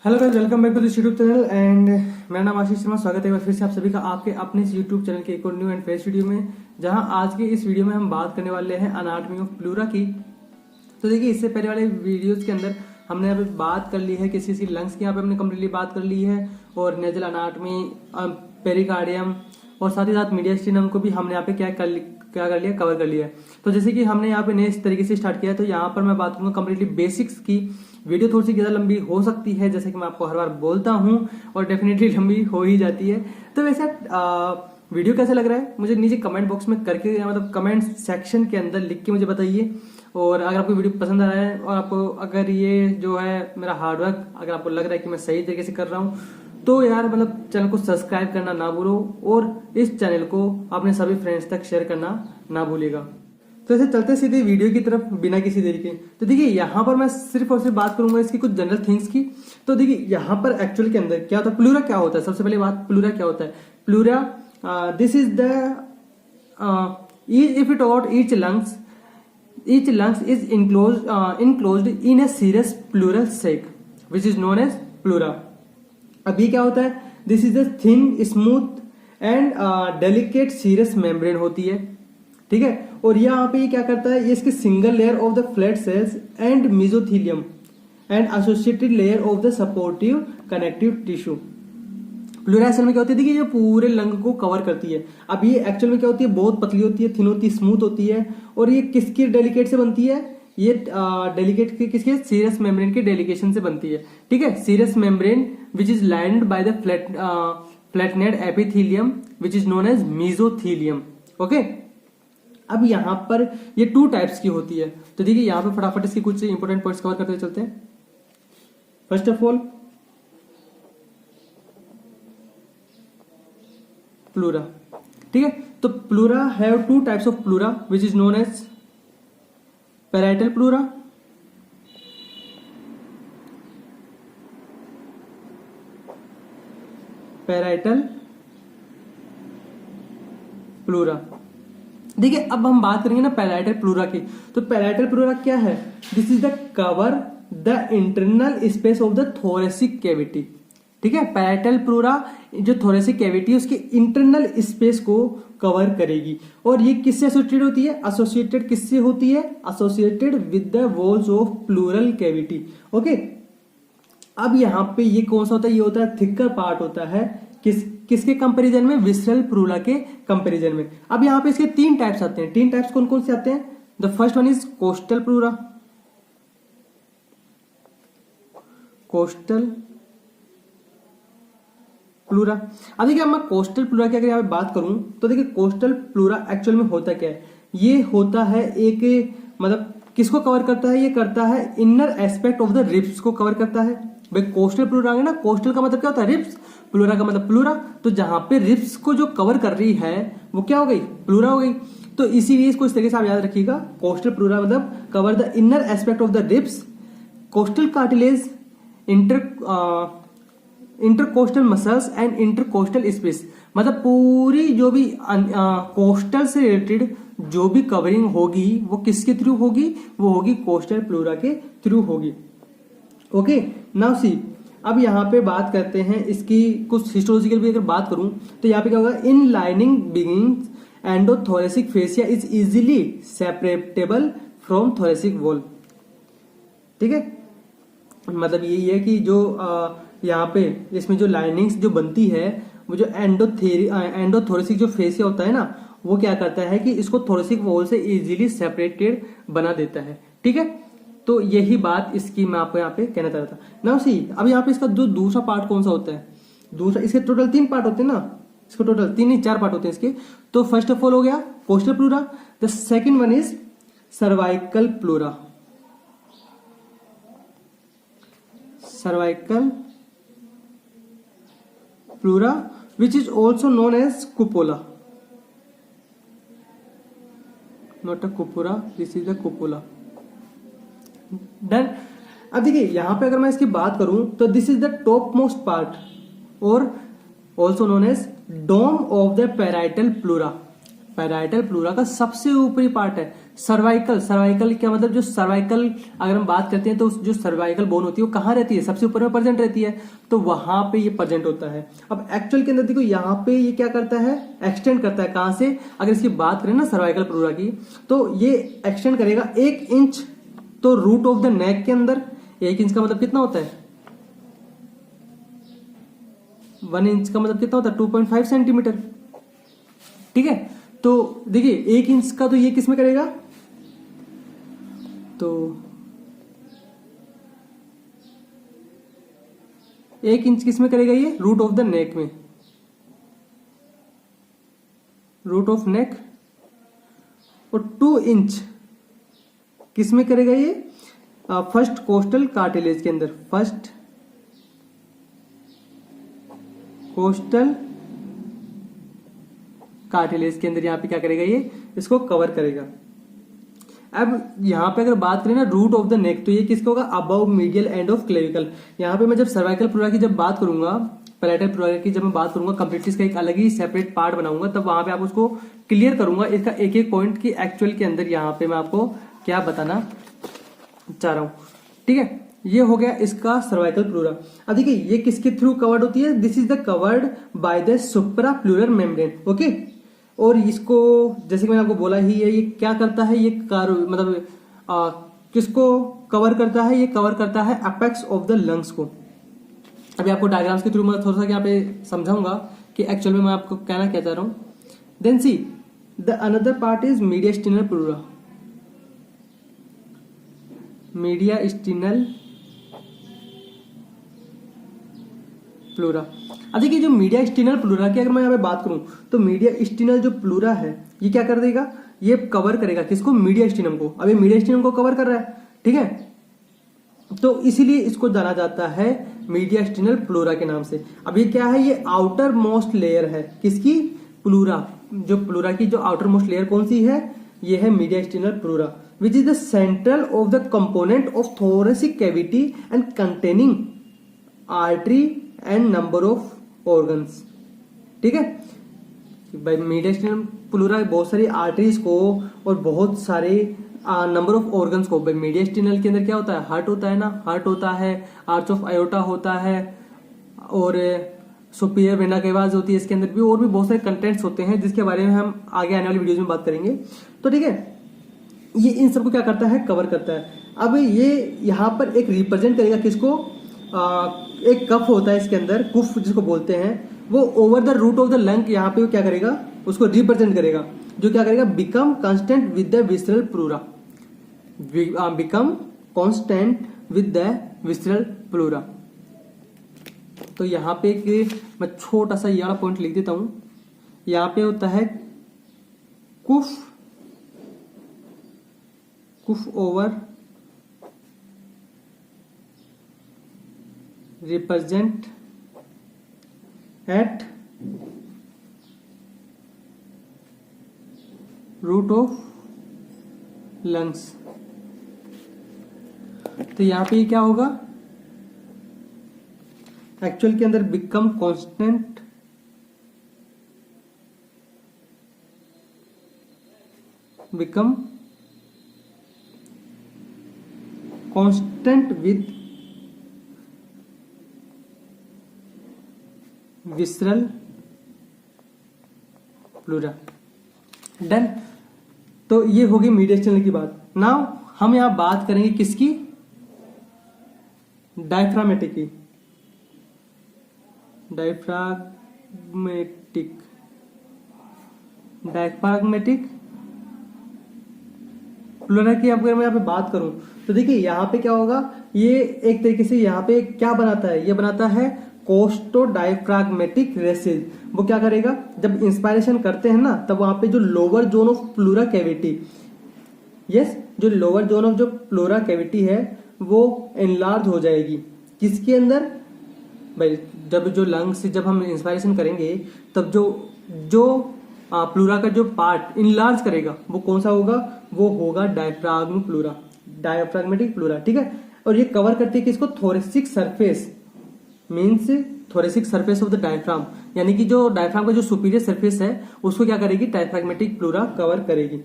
Hello guys, welcome back to this YouTube channel and मेरा नाम आशीष शर्मा। स्वागत है एक बार फिर से आप सभी का आपके अपने इस यूट्यूब चैनल के एक और न्यू एंड फ्रेश वीडियो में, जहां आज के इस वीडियो में हम बात करने वाले हैं अनाटमी ऑफ प्लूरा की। तो देखिए, इससे पहले वाले वीडियोस के अंदर हमने यहाँ पे बात कर ली है किसी की लंग्स की, यहाँ पे हमने कम्प्लीटली बात कर ली है, और नेजल अनाटमी, पेरिकार्डियम और साथ ही साथ मीडियास्टिनम को भी हमने यहाँ पे क्या कर लिया, कवर कर लिया है। तो जैसे कि हमने यहाँ पे नए इस तरीके से स्टार्ट किया है, तो यहाँ पर मैं बात करूंगा कम्प्लीटली बेसिक्स की। वीडियो थोड़ी सी ज्यादा लंबी हो सकती है, जैसे कि मैं आपको हर बार बोलता हूँ, और डेफिनेटली लंबी हो ही जाती है। तो वैसे वीडियो कैसा लग रहा है मुझे नीचे कमेंट बॉक्स में करके, मतलब कमेंट सेक्शन के अंदर लिख के मुझे बताइए। और अगर आपको वीडियो पसंद आ रहा है और आपको अगर ये जो है मेरा हार्डवर्क अगर आपको लग रहा है कि मैं सही तरीके से कर रहा हूँ, तो यार मतलब चैनल को सब्सक्राइब करना ना भूलो और इस चैनल को अपने सभी फ्रेंड्स तक शेयर करना ना भूलिएगा। तो ऐसे चलते सीधे वीडियो की तरफ बिना किसी देरी के। तो देखिए, यहाँ पर मैं सिर्फ और सिर्फ बात करूंगा इसकी कुछ जनरल थिंग्स की। तो देखिए, यहाँ पर एक्चुअल के अंदर क्या होता है, प्लूरा क्या होता है। सबसे पहले बात, प्लूरा क्या होता है। Pleura, this is the if it और each lungs is enclosed in a serous pleural sac which is known as pleura। अब ये क्या होता है, this is the thin smooth and delicate serous membrane होती है, ठीक है। और यहाँ पे ये क्या करता है, ये इसके single layer of the flat cells and mesothelium and associated layer of the supportive connective tissue. Pleura असल में क्या होती है, देखिए ये पूरे लंग को कवर करती है। अब ये एक्चुअल में क्या होती है, बहुत पतली होती है, थिन होती है, स्मूथ होती है। और ये किसकी डेलिकेट से बनती है, ये डेलिकेट किसके, सीरस मेम्ब्रेन के डेलिकेशन से बनती है, ठीक है। Serous membrane which is lined by the flattened epithelium which is known as mesothelium. Okay, अब यहाँ पर ये 2 टाइप्स की होती है। तो देखिए, यहाँ पे फटाफट इसके कुछ इंपोर्टेंट पॉइंट्स कवर करते चलते हैं। फर्स्ट ऑफ ऑल, प्लूरा, ठीक है। तो pleura have 2 types of pleura which is known as parietal pleura देखिए, अब हम बात करेंगे ना पैराइटल प्लूरा की। तो पैराइटल प्लूरा क्या है, this is the cover the internal space of the thoracic cavity, ठीक है। पैराइटल प्लूरा जो थोरेसिक कैविटी है उसके इंटरनल स्पेस को कवर करेगी। और ये किससे एसोसिएटेड होती है, एसोसिएटेड किससे होती है, associated with the walls of pleural cavity. Okay, अब यहाँ पे ये कौन सा होता है, ये होता है थिकर पार्ट होता है, किसके कंपैरिजन में, विसरल प्लूरा के कंपैरिजन में। अब यहाँ पे इसके 3 टाइप्स आते हैं। 3 टाइप्स कौन कौन से आते हैं, the first one is coastal pleura, coastal pleura. अब देखिए, मैं कोस्टल प्लूरा की अगर यहाँ पे बात करूं, तो देखिए कोस्टल प्लूरा एक्चुअल में होता क्या है, ये होता है एक, मतलब किसको कवर करता है, ये करता है inner aspect of the ribs को कवर करता है। भाई कोस्टल प्लूरा है ना, कोस्टल का मतलब क्या होता है, रिब्स, प्लूरा का मतलब प्लूरा। तो जहां पे रिब्स को जो कवर कर रही है वो क्या हो गई, प्लूरा हो गई। तो इसीलिए इसको इस तरीके से आप याद रखिएगा, कोस्टल प्लूरा मतलब cover the inner aspect of the ribs, costal cartilage, intercostal muscles and intercostal space. मतलब पूरी जो भी कोस्टल से रिलेटेड जो भी कवरिंग होगी वो किसके थ्रू होगी, वो होगी कोस्टल प्लूरा के थ्रू होगी। ओके, नाउ सी, अब यहाँ पे बात करते हैं इसकी कुछ हिस्टोलॉजिकल भी अगर बात करूं, तो यहाँ पे क्या होगा, in lining begins endothoracic fascia is easily separable from thoracic wall, ठीक है। मतलब यही है कि जो यहाँ पे इसमें जो लाइनिंग्स जो बनती है, वो जो एंडोथोरेसिक जो फेसिया होता है ना, वो क्या करता है कि इसको थोरेसिक वॉल से इजीली सेपरेटेड बना देता है, ठीक है। तो यही बात इसकी मैं आपको यहाँ पे कहना चाह रहा था। नाउ सी, अब यहाँ पे इसका जो दूसरा पार्ट कौन सा होता है, दूसरा, इसके टोटल 3 पार्ट होते हैं ना, इसको टोटल 3 नहीं 4 पार्ट होते हैं इसके। तो फर्स्ट ऑफ ऑल हो गया coastal pleura, the second one is cervical pleura, cervical pleura which is also known as cupola, not a cupura, this is a cupola, done. अब देखिए, यहां पे अगर मैं इसकी बात करूं, तो this is the top most part और also known as dome of the parietal pleura. Parietal pleura का सबसे ऊपरी पार्ट है, सर्वाइकल, सर्वाइकल क्या मतलब, जो सर्वाइकल अगर हम बात करते हैं तो जो सर्वाइकल बोन होती है वो कहाँ रहती है, सबसे ऊपर में प्रेजेंट रहती है, तो वहां पे ये प्रेजेंट होता है। अब एक्चुअल के अंदर देखो यहाँ पे ये क्या करता है, एक्सटेंड करता है। कहां से, अगर इसकी बात करें ना सर्वाइकल प्लूरा की, तो ये एक्सटेंड करेगा 1 इंच, तो रूट ऑफ द नेक के अंदर 1 इंच का मतलब कितना होता है, 1 इंच का मतलब कितना होता है 2.5 सेंटीमीटर। ठीक है, तो देखिए 1 इंच का तो ये किसमें करेगा, तो 1 इंच किसमें करेगा, ये रूट ऑफ द नेक में, रूट ऑफ नेक। और 2 इंच किसमें करेगा ये, फर्स्ट कोस्टल कार्टिलेज के अंदर, फर्स्ट कोस्टल कार्टिलेज के अंदर यहां पे क्या करेगा, ये इसको कवर करेगा। अब यहां पे अगर बात करें ना रूट ऑफ द नेक, तो ये किसका होगा, above medial end of clavicle. यहां पे मैं जब सर्वाइकल प्लूरा की जब बात करूंगा, पैलेटल प्लूरा की जब मैं बात करूंगा कंप्लीटली, इसका एक अलग ही सेपरेट पार्ट बनाऊंगा, तब वहां पे आप उसको क्लियर करूंगा, इसका एक एक पॉइंट की एक्चुअल के अंदर यहाँ पे मैं आपको क्या बताना चाह रहा हूं। ठीक है, ये हो गया इसका सर्वाइकल प्लूरा। अब देखिए ये किसके थ्रू कवर्ड होती है, this is the covered by the supra pleural membrane. Okay, और इसको जैसे कि मैंने आपको बोला ही है, ये क्या करता है, ये मतलब किसको कवर करता है, ये कवर करता है अपेक्स ऑफ द लंग्स को। अभी आपको डायग्राम्स के थ्रू मैं थोड़ा सा यहाँ पे समझाऊंगा कि एक्चुअल में मैं आपको कहना क्या चाह रहा हूं। Then see the another part is mediastinal pleura, mediastinal pleura. अब देखिए जो मीडियास्टिनल प्लूरा की अगर मैं यहाँ पे बात करूं, तो मीडियास्टिनल जो प्लूरा है ये क्या कर देगा, ये कवर करेगा किसको, मीडियास्टिनम को। अब ये मीडियास्टिनम को कवर कर रहा है, ठीक है, तो इसीलिए इसको जाना जाता है मीडियास्टिनल प्लूरा के नाम से। अब ये क्या है, ये आउटर मोस्ट लेयर है किसकी, प्लूरा। जो प्लूरा की जो आउटर मोस्ट लेयर कौन सी है, ये है mediastinal pleura, which is the central of the component of thoracic cavity and containing artery and number of organs. ठीक है, भाई मीडियास्टिनल प्लूरा बहुत सारी आर्टरीज को और बहुत सारे नंबर ऑफ ऑर्गन्स को, भाई मीडियास्टिनल के अंदर क्या होता है, हार्ट होता है ना, हार्ट होता है, आर्च ऑफ आयोटा होता है, और सुपीरियर वेना केवास होती है इसके अंदर भी, और भी बहुत सारे कंटेंट्स होते हैं जिसके बारे में हम आगे आने वाली वीडियोज में बात करेंगे। तो ठीक है, ये इन सबको क्या करता है, कवर करता है। अब ये यहाँ पर एक रिप्रेजेंट करेगा किसको, एक कफ होता है इसके अंदर, कुफ जिसको बोलते हैं, वो over the root of the lung यहाँ पे वो क्या करेगा, उसको रिप्रेजेंट करेगा, जो क्या करेगा, become constant with the visceral pleura, become constant with the visceral pleura. तो यहाँ पे एक मैं छोटा सा ये वाला पॉइंट लिख देता हूं, यहाँ पे होता है cuff, cuff over represent at root of lungs. तो यहां पे क्या होगा, एक्चुअल के अंदर become constant become constant with visceral pleura. Done, तो ये होगी मीडियास्टिनल की बात। नाउ हम यहां बात करेंगे किसकी, डायफ्रामेटिक की, डायफ्रागमेटिक, डायफ्रागमेटिक प्लूरा की अगर मैं यहाँ पे बात करूं, तो देखिए यहाँ पे क्या होगा, ये एक तरीके से यहाँ पे क्या बनाता है, ये बनाता है कोस्टो डायफ्रागमेटिक रेसिज। वो क्या करेगा, जब इंस्पायरेशन करते हैं ना, तब वहां पे जो lower zone of pleura cavity, yes, जो लोअर जोन ऑफ जो प्लूरा कैविटी है वो एनलार्ज हो जाएगी। किसके अंदर, भाई जब जो लंग से जब हम इंस्पायरेशन करेंगे, तब जो प्लूरा का जो पार्ट इनलार्ज करेगा वो कौन सा होगा, वो होगा डायफ्राग्म प्लूरा, डायफ्रागमेटिक प्लूरा। ठीक है, और ये कवर करती है किसको, thoracic surface, means thoracic surface of the diaphragm, यानी कि जो डायफ्राम का जो सुपीरियर सरफेस है उसको क्या करेगी, डायफ्रागमेटिक प्लूरा कवर करेगी।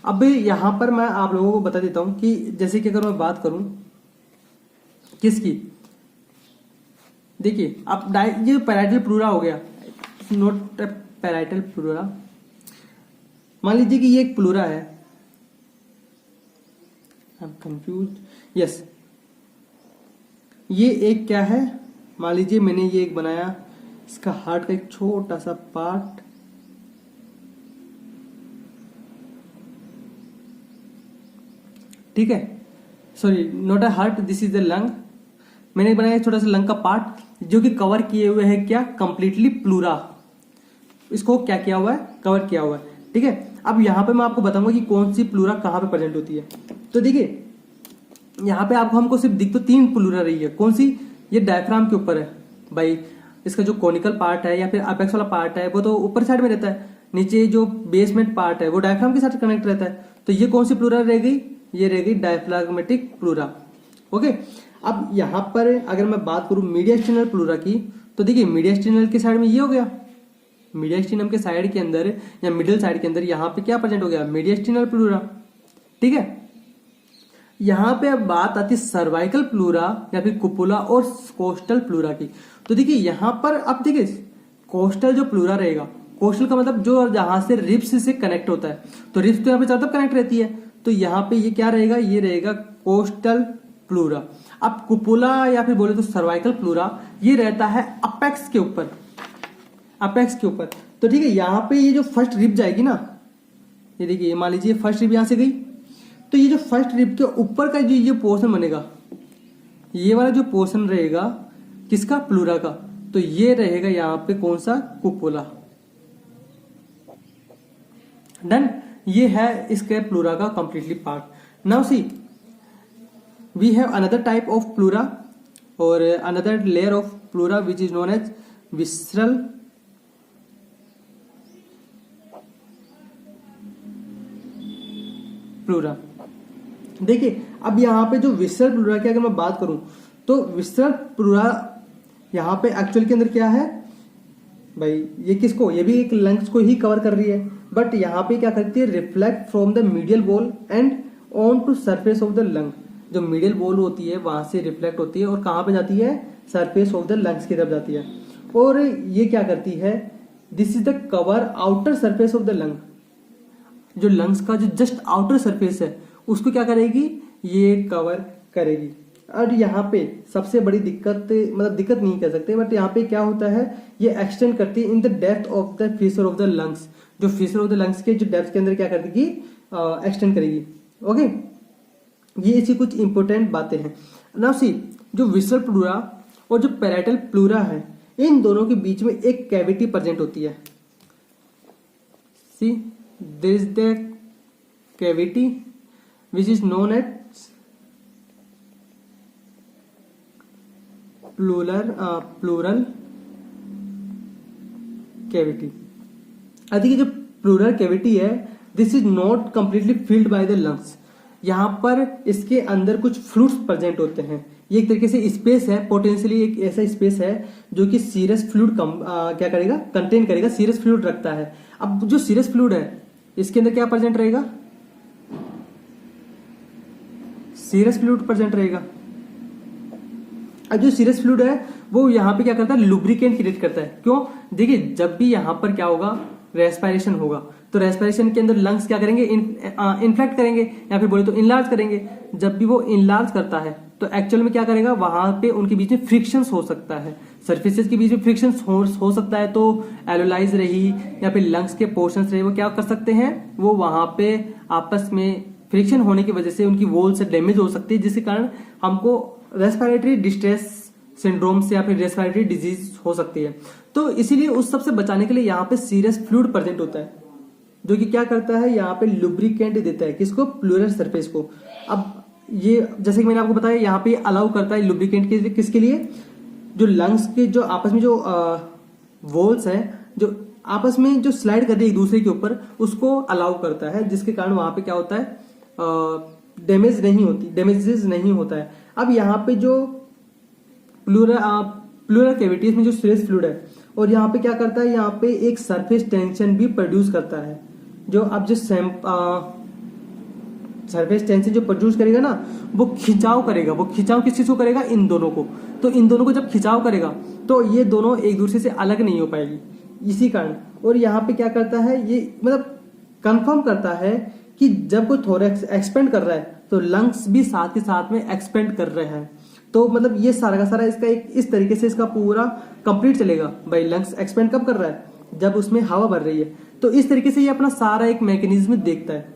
अब यहां पर मैं आप लोगों को बता देता हूं कि जैसे कि अगर मैं बात करूं किसकी, देखिए अब ये पैराइटल प्लूरा हो गया, नोट पैराइटल प्लूरा। मान लीजिए कि ये एक प्लूरा है, आई एम कंफ्यूज, यस, ये एक क्या है, मान लीजिए मैंने ये एक बनाया, इसका हार्ट का एक छोटा सा पार्ट, ठीक है, sorry not a heart, this is the lung. मैंने बनाया छोटा सा लंग का पार्ट जो कि कवर किए हुए है क्या, कंप्लीटली प्लूरा, इसको क्या किया हुआ है, कवर किया हुआ है, ठीक है। अब यहां पे मैं आपको बताऊंगा कि कौन सी प्लूरा कहां पे प्रेजेंट होती है। तो देखिए यहां पे आपको हमको सिर्फ दिख तो 3 प्लूरा रही है, कौन सी, ये डायफ्राम के ऊपर है भाई, इसका जो कोनिकल पार्ट है या फिर अपेक्स वाला पार्ट है वो तो ऊपर साइड में रहता है, नीचे जो बेसमेंट पार्ट है वो डायफ्राम के साथ कनेक्ट रहता है। तो ये कौन सी प्लूरा रह गई, ये रह गई डायफ्राग्मेटिक प्लूरा, ओके। अब यहां पर अगर मैं बात करूं मीडियस्टिनल प्लूरा की, तो देखिए मीडियस्टिनल के साइड में ये हो गया, मीडियस्टिनम के साइड के अंदर या मिडिल साइड के अंदर यहां पे क्या प्रेजेंट हो गया, मीडियस्टिनल प्लूरा, ठीक है। यहां पे अब बात आती है सर्वाइकल प्लूरा या फिर कुपुला और कोस्टल प्लूरा की। तो देखिए यहां पर अब देखिए कोस्टल जो प्लूरा रहेगा, कोस्टल का मतलब जो जहां से रिब्स से कनेक्ट होता है, तो रिब्स तो यहाँ पे चारों तरफ कनेक्ट रहती है, तो यहाँ पे ये क्या रहेगा, ये रहेगा कोस्टल प्लूरा। अब कुपुला या फिर बोले तो सर्वाइकल प्लूरा ये रहता है अपेक्स के ऊपर, अपेक्स के ऊपर। तो ठीक है, यहाँ पे ये जो फर्स्ट रिब जाएगी ना, ये देखिए मान लीजिए फर्स्ट रिब यहां से गई, तो ये जो फर्स्ट रिब के ऊपर का जो ये पोर्शन बनेगा, ये वाला जो पोर्शन रहेगा किसका, प्लूरा का, तो ये रहेगा यहाँ पे कौन सा, कुपुला। डन, ये है इसके प्लूरा का completely part. Now see we have another type of pleura और another layer of pleura which is known as visceral pleura. देखिए अब यहाँ पे जो विसरल प्लूरा की अगर मैं बात करूं, तो विसरल प्लूरा यहाँ पे एक्चुअल के अंदर क्या है भाई, ये किसको, ये भी एक लंग्स को ही कवर कर रही है, बट यहाँ पे क्या करती है, reflect from the medial wall and on to surface of the lung. जो मीडियल वॉल होती है वहां से रिफ्लेक्ट होती है और कहाँ पे जाती है, सरफेस ऑफ द लंग्स की तरफ जाती है। और ये क्या करती है, this is the cover outer surface of the lung, जो लंग्स का जो जस्ट आउटर सरफेस है उसको क्या करेगी, ये कवर करेगी। और यहाँ पे सबसे बड़ी दिक्कत, मतलब दिक्कत नहीं कह सकते, बट यहाँ पे क्या होता है, ये एक्सटेंड करती है in the depth of the feature of the lungs, जो फीचर ऑफ द लंग्स के जो डेप्थ के अंदर क्या कर देगी, एक्सटेंड करेगी, ओके। ये ऐसी कुछ इंपॉर्टेंट बातें हैं। नाउ सी जो विसरल प्लूरा और जो पैराइटल प्लूरा है, इन दोनों के बीच में एक कैविटी प्रेजेंट होती है। See there is the cavity which is known as pleural cavity। देखिए जो प्लूरल कैविटी है, this is not completely filled by the lungs, यहाँ पर इसके अंदर कुछ फ्लूइड्स प्रेजेंट होते हैं। ये एक तरीके से स्पेस है, पोटेंशियली एक ऐसा स्पेस है जो कि सीरस फ्लूइड क्या करेगा, कंटेन करेगा, सीरस फ्लूइड रखता है। अब जो सीरस फ्लूइड है इसके अंदर क्या प्रेजेंट रहेगा, सीरस फ्लूइड प्रेजेंट रहेगा। अब जो सीरस फ्लूइड है वो यहाँ पे क्या करता है, लुब्रिकेंट क्रिएट करता है। क्यों, देखिए जब भी यहाँ पर क्या होगा, रेस्पिरेशन होगा, तो रेस्पिरेशन के अंदर लंग्स क्या करेंगे, इन्फ्लेक्ट करेंगे या फिर बोले तो इनलार्ज करेंगे। जब भी वो इनलार्ज करता है तो एक्चुअल में क्या करेगा, वहां पे उनके बीच में फ्रिक्शंस हो सकता है, सर्फेसेस के बीच में फ्रिक्शंस हो सकता है। तो एलोलाइज रही या फिर लंग्स के पोर्शंस रहे, वो क्या कर सकते हैं, वो वहां पे आपस में फ्रिक्शन होने की वजह से उनकी वॉल से डैमेज हो सकती है, जिसके कारण हमको रेस्पिरेटरी डिस्ट्रेस सिंड्रोम से या फिर रेस्पिरेटरी डिजीज हो सकती है। तो इसीलिए उस सब से बचाने के लिए यहाँ पे सीरस फ्लूइड प्रेजेंट होता है, जो कि क्या करता है, यहाँ पे लुब्रिकेंट देता है, किसको, प्लूरल सरफेस को। अब ये जैसे कि मैंने आपको बताया, यहाँ पे अलाउ करता है लुब्रिकेंट के किसके लिए, जो लंग्स के जो आपस में जो वॉल्स हैं, जो आपस में जो स्लाइड कर रही है एक दूसरे के ऊपर, उसको अलाउ करता है, जिसके कारण वहां पे क्या होता है, डैमेजेस नहीं होता है। अब यहाँ पे जो प्लूरल कैविटीज में जो सीरस फ्लूइड है, और यहाँ पे क्या करता है, यहाँ पे एक सरफेस टेंशन भी प्रोड्यूस करता है। जो अब जो सरफेस टेंशन जो प्रोड्यूस करेगा ना, वो खिंचाव करेगा। वो खिंचाव किस चीज को करेगा? इन दोनों को। तो इन दोनों को जब खिंचाव करेगा तो ये दोनों एक दूसरे से अलग नहीं हो पाएगी, इसी कारण। और यहाँ पे क्या करता है ये, मतलब कंफर्म करता है कि जब कोई थोरैक्स एक्सपेंड कर रहा है तो लंग्स भी साथ के साथ में एक्सपेंड कर रहे हैं। तो मतलब ये सारा का सारा इसका एक इस तरीके से इसका पूरा कंप्लीट चलेगा। भाई लंग्स एक्सपेंड कब कर रहा है? जब उसमें हवा भर रही है। तो इस तरीके से ये अपना सारा एक मैकेनिज्म देखता है।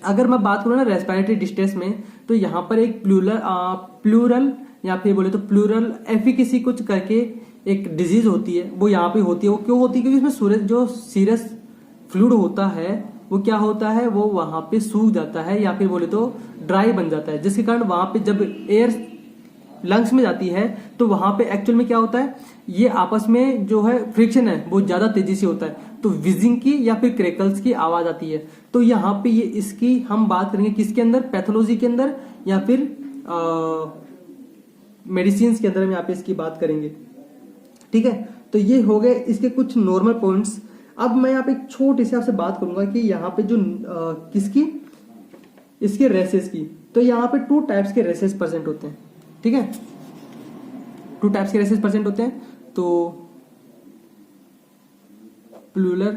अगर मैं बात करूँ ना रेस्पिरेटरी डिस्ट्रेस में, तो यहाँ पर एक प्लूरल या फिर बोले तो प्लूरल एफिकेसी कुछ करके एक डिजीज होती है, वो यहाँ पे होती है। वो क्यों होती है? क्योंकि उसमें जो सीरस फ्लूइड होता है वो क्या होता है, वो वहां पे सूख जाता है या फिर बोले तो ड्राई बन जाता है, जिसके कारण वहां पे जब एयर लंग्स में जाती है तो वहां पे एक्चुअल में क्या होता है, ये आपस में जो है फ्रिक्शन है वो ज्यादा तेजी से होता है, तो विजिंग की या फिर क्रैकल्स की आवाज आती है। तो यहाँ पे ये इसकी हम बात करेंगे किसके अंदर, पैथोलॉजी के अंदर या फिर मेडिसिन के अंदर हम यहाँ पे इसकी बात करेंगे। ठीक है, तो ये हो गए इसके कुछ नॉर्मल पॉइंट्स। अब मैं यहाँ पे एक छोटी सी आपसे बात करूंगा कि यहाँ पे जो किसकी, इसके रेसेस की। तो यहाँ पे 2 टाइप्स के रेसेस प्रेजेंट होते हैं। ठीक है, 2 टाइप्स के रेसेस प्रेजेंट होते हैं। तो प्लूरल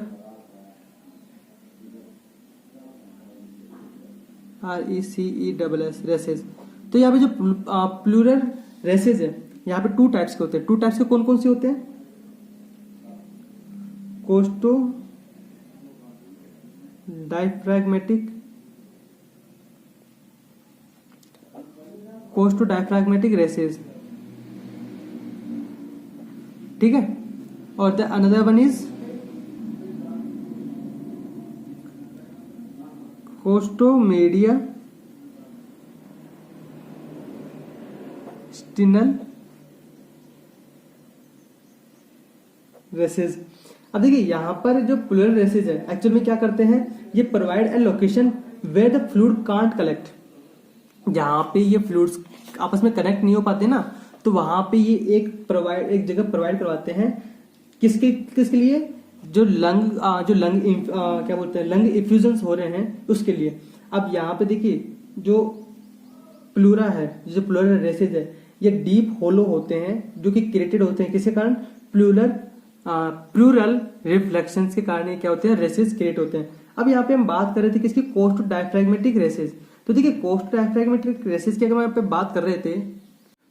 RECESS रेसेस। तो यहाँ पे जो प्लूरल रेसेस है यहाँ पे 2 टाइप्स के होते हैं। 2 टाइप्स के कौन कौन से होते हैं? Costo diaphragmatic recesses. ठीक है, और the another one is costomediastinal recesses. अब देखिए यहाँ पर जो प्लूरल रेसेस है एक्चुअल में क्या करते हैं, ये provide a location where the fluid can't collect. जहां पे ये फ्लूइड्स आपस में कनेक्ट नहीं हो पाते ना, तो वहां पे ये एक जगह प्रोवाइड करवाते हैं। किसके लिए? जो लंग क्या बोलते हैं, लंग इफ्यूजन्स हो रहे हैं उसके लिए। अब यहाँ पे देखिए जो प्लूरा है, जो प्लूरल रेसेस है, ये डीप होलो होते हैं जो कि क्रिएटेड होते हैं किसके कारण? प्लूरल रिफ्लेक्शंस के कारण क्या होते हैं, रेसेस क्रिएट होते हैं। अब यहाँ पे हम बात कर रहे थे किसकी, कोस्टो डायफ्रैग्मेटिक रेसेस। तो देखिए कोस्टो डायफ्रैग्मेटिक रेसेस की अगर हम यहाँ पे बात कर रहे थे,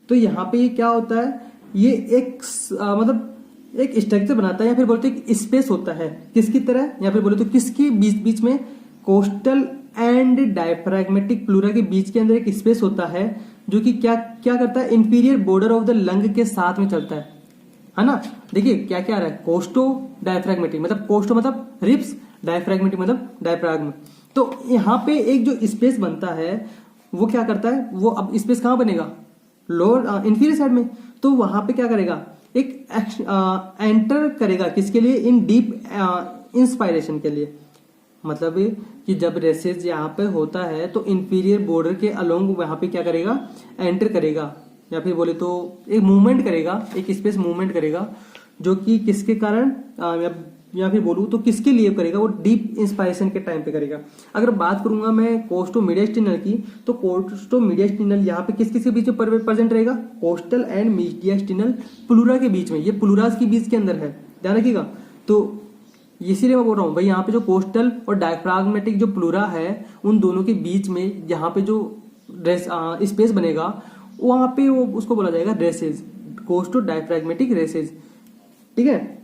तो यहाँ पे ये क्या होता है, ये एक मतलब एक स्ट्रक्चर बनाता है या फिर बोलते हैं स्पेस होता है किसकी तरह, या फिर बोले तो किसके बीच में, कोस्टल एंड डायफ्रैग्मेटिक प्लूरा के बीच के अंदर एक स्पेस होता है जो कि क्या करता है, inferior border of the lung के साथ में चलता है ना। देखिए क्या क्या आ रहा है, कोस्टो डायफ्रैग्मेटिक मतलब कोस्टो मतलब रिब्स, डायफ्रैग्मेटिक मतलब डायफ्राग्म। तो यहाँ पे एक जो स्पेस बनता है वो क्या करता है, वो अब स्पेस कहाँ बनेगा, लोअर इंफीरियर साइड में। तो वहां पे क्या करेगा, एक एंटर करेगा किसके लिए, इन डीप इंस्पायरेशन के लिए। मतलब कि जब रेसेस यहाँ पे होता है तो इंफीरियर बॉर्डर के अलोंग वहां पे क्या करेगा, एंटर करेगा या फिर बोले तो एक मूवमेंट करेगा, एक स्पेस मूवमेंट करेगा, जो कि किसके कारण या फिर बोलूँ तो किसके लिए करेगा, वो डीप इंस्पायरेशन के टाइम पे करेगा। अगर बात करूंगा मैं कोस्टो मीडियास्टिनल की, तो कोस्टो मीडियास्टिनल यहाँ पे किसके बीच में प्रेजेंट रहेगा, कोस्टल एंड मीडियास्टिनल प्लूरा के बीच में, ये प्लूरास के बीच के अंदर है, ध्यान रखिएगा। तो इसीलिए मैं बोल रहा हूँ भाई यहाँ पे जो कोस्टल और डायफ्राग्मेटिक जो प्लूरा है उन दोनों के बीच में यहाँ पे जो स्पेस बनेगा वहां पे वो उसको बोला जाएगा रेसेस, कोस्टो डायफ्रैग्मेटिक रेसेस। ठीक है,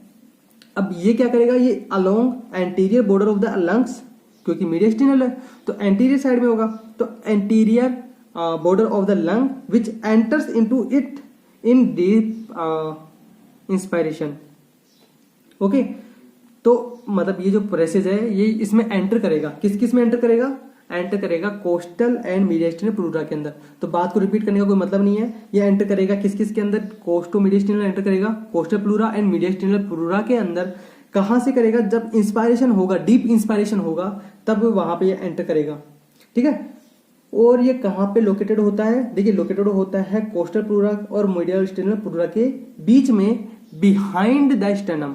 अब ये क्या करेगा, ये along anterior border of the lungs, क्योंकि मीडियास्टिनल है तो एंटीरियर साइड में होगा, तो anterior border of the lung which enters into it in deep inspiration. Okay, तो मतलब ये जो रेसेस है ये इसमें एंटर करेगा, किस में एंटर करेगा, एंटर करेगा कोस्टल एंड मीडियास्टिनल प्लूरा के अंदर। तो बात को रिपीट करने का कोई मतलब नहीं है, ये एंटर करेगा किस के अंदर, कोस्टो मीडियास्टिनल एंटर करेगा, coastal pleura and mediastinal pleura के अंदर। कहां से करेगा, जब इंस्पायरेशन होगा, डीप इंस्पायरेशन होगा तब वहां पे ये एंटर करेगा। ठीक है, और ये कहां पे लोकेटेड होता है, देखिए लोकेटेड होता है कोस्टल प्लूरा और मीडियास्टिनल प्लूरा के बीच में, बिहाइंड द स्टर्नम।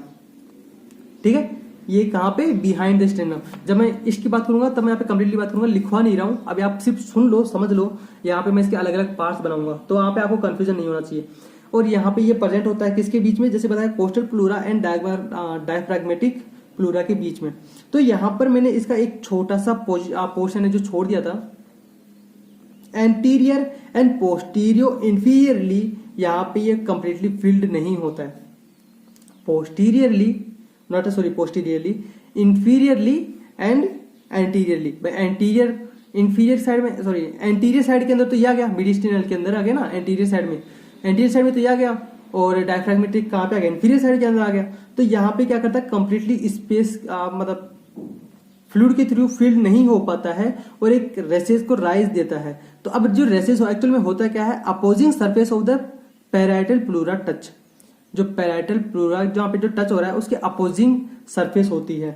ठीक है, ये कहाँ पे, बिहाइंड द स्टेनम। जब मैं इसकी बात करूंगा तब मैं यहाँ पे कंप्लीटली बात करूंगा, लिखवा नहीं रहा हूँ, अभी आप सिर्फ सुन लो, समझ लो। यहाँ पे मैं इसके अलग अलग पार्ट्स बनाऊंगा, तो यहाँ पे आपको कंफ्यूजन नहीं होना चाहिए। और यहाँ पे ये प्रेजेंट होता है किसके बीच में, जैसे बताया coastal pleura and diaphragmatic pleura के बीच में। तो यहाँ पर मैंने इसका एक छोटा सा पोर्शन है जो छोड़ दिया था, एंटीरियर एंड पोस्टीरियो इंफीरियरली, यहाँ पे ये कंप्लीटली फिल्ड नहीं होता है। Posteriorly, not sorry posteriorly, inferiorly and anteriorly. Anterior inferior side में, सॉरी एंटीरियर साइड के अंदर तो यह आ गया, मिडिस्टिनल के अंदर आ गया ना, एंटीरियर साइड में, एंटीरियर साइड में तो यह आ गया, और डायफ्रैग्मेटिक कहाँ पे आ गया, इंफीरियर साइड के अंदर आ गया। तो यहाँ पे क्या करता है, कंप्लीटली स्पेस मतलब फ्लूइड के थ्रू फिल्ड नहीं हो पाता है और एक रेसेस को राइज देता है। तो अब जो रेसेस एक्चुअल में होता क्या है, opposing surface of the parietal pleura touch, जो पैराइटल प्लूरा जहाँ पे जो टच हो रहा है उसके अपोजिंग सरफेस होती है।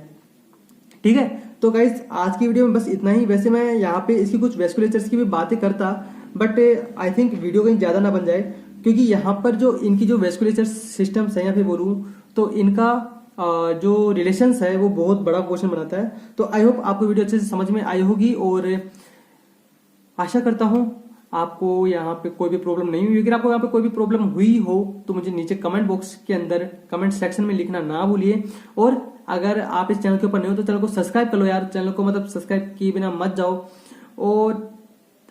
ठीक है, तो गाइस आज की वीडियो में बस इतना ही। वैसे मैं यहाँ पे इसकी कुछ वेस्कुलेचर्स की भी बातें करता, बट आई थिंक वीडियो कहीं ज्यादा ना बन जाए, क्योंकि यहाँ पर जो इनकी जो वेस्कुलेचर सिस्टम्स है या फिर बोलूँ तो इनका जो रिलेशंस है वो बहुत बड़ा क्वेश्चन बनाता है। तो आई होप आपको वीडियो अच्छे से समझ में आई होगी, और आशा करता हूँ आपको यहाँ पे कोई भी प्रॉब्लम नहीं हुई। अगर आपको यहाँ पे कोई भी प्रॉब्लम हुई हो तो मुझे नीचे कमेंट बॉक्स के अंदर कमेंट सेक्शन में लिखना ना भूलिए। और अगर आप इस चैनल के ऊपर नहीं हो तो चैनल को सब्सक्राइब कर लो यार, चैनल को मतलब सब्सक्राइब किए बिना मत जाओ। और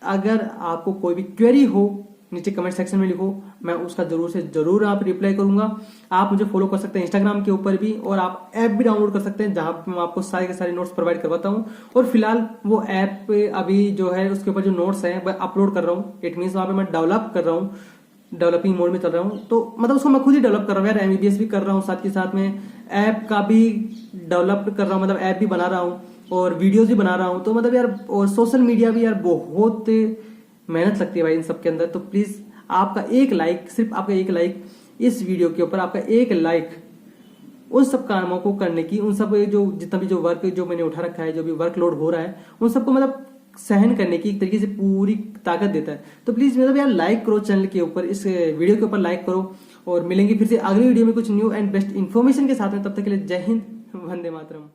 अगर आपको कोई भी क्वेरी हो नीचे कमेंट सेक्शन में लिखो, मैं उसका जरूर से जरूर आप रिप्लाई करूंगा। आप मुझे फॉलो कर सकते हैं इंस्टाग्राम के ऊपर भी, और आप ऐप भी डाउनलोड कर सकते हैं जहां पे मैं आपको सारे के सारे नोट्स प्रोवाइड करवाता हूं। और फिलहाल वो ऐप अभी जो है उसके ऊपर जो नोट्स है मैं अपलोड कर रहा हूँ, इट मीन्स वहां पे मैं डेवलप कर रहा हूँ, डेवलपिंग मोड में चल रहा हूँ। तो मतलब उसको मैं खुद ही डेवलप कर रहा हूँ यार, MBBS भी कर रहा हूँ, साथ के साथ में ऐप का भी डेवलप कर रहा हूँ, मतलब ऐप भी बना रहा हूँ और वीडियोज भी बना रहा हूँ। तो मतलब यार, और सोशल मीडिया भी यार बहुत मेहनत लगती है भाई इन सब के अंदर। तो प्लीज आपका एक लाइक, सिर्फ आपका एक लाइक इस वीडियो के ऊपर, आपका एक लाइक उन सब कामों को करने की, उन सब जो जितना भी जो वर्क जो मैंने उठा रखा है, जो भी वर्कलोड हो रहा है, उन सबको मतलब सहन करने की एक तरीके से पूरी ताकत देता है। तो प्लीज मतलब यार लाइक करो चैनल के ऊपर, इस वीडियो के ऊपर लाइक करो। और मिलेंगे फिर से अगली वीडियो में कुछ न्यू एंड बेस्ट इन्फॉर्मेशन के साथ में। तब तक के लिए जय हिंद, वंदे मातरम।